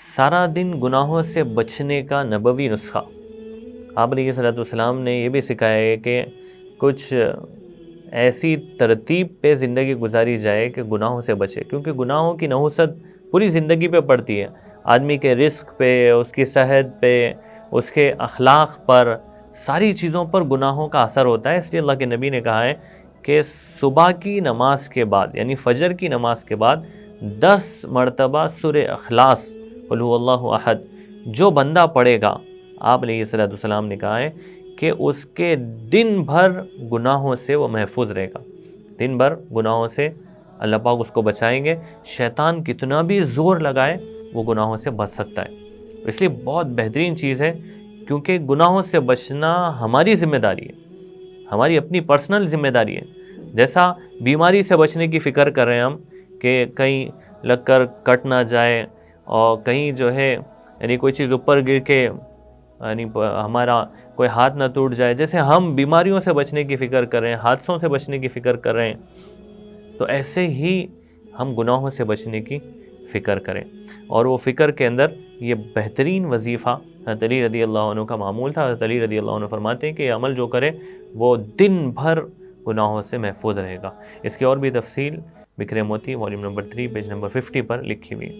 سارا دن گناہوں سے بچنے کا نبوی نسخہ. آپ علیہ صلی اللہ علیہ وسلم نے یہ بھی سکھایا ہے کہ کچھ ایسی ترتیب پہ زندگی گزاری جائے کہ گناہوں سے بچے، کیونکہ گناہوں کی نحوست پوری زندگی پہ پڑتی ہے، آدمی کے رزق پہ، اس کی صحت پہ، اس کے اخلاق پر، ساری چیزوں پر گناہوں کا اثر ہوتا ہے. اس لیے اللہ کے نبی نے کہا ہے کہ صبح کی نماز کے بعد یعنی فجر کی نماز کے بعد 10 مرتبہ سورہ اخلاص قل هو اللہ احد جو بندہ پڑھے گا، آپ علیہ الصلوۃ والسلام نے کہا ہے کہ اس کے دن بھر گناہوں سے وہ محفوظ رہے گا. دن بھر گناہوں سے اللہ پاک اس کو بچائیں گے. شیطان کتنا بھی زور لگائے وہ گناہوں سے بچ سکتا ہے. اس لیے بہت بہترین چیز ہے، کیونکہ گناہوں سے بچنا ہماری ذمہ داری ہے، ہماری اپنی پرسنل ذمہ داری ہے. جیسا بیماری سے بچنے کی فکر کر رہے ہیں ہم کہ کہیں لگ کر کٹ نہ جائے اور کہیں جو ہے یعنی کوئی چیز اوپر گر کے یعنی ہمارا کوئی ہاتھ نہ ٹوٹ جائے، جیسے ہم بیماریوں سے بچنے کی فکر کر رہے ہیں، حادثوں سے بچنے کی فکر کر رہے ہیں، تو ایسے ہی ہم گناہوں سے بچنے کی فکر کریں. اور وہ فکر کے اندر یہ بہترین وظیفہ حضرت علی رضی اللہ عنہ کا معمول تھا. حضرت علی رضی اللہ عنہ فرماتے ہیں کہ یہ عمل جو کرے وہ دن بھر گناہوں سے محفوظ رہے گا. اس کی اور بھی تفصیل بکھرے موتی والیوم نمبر 3 پیج نمبر 50 پر لکھی ہوئی.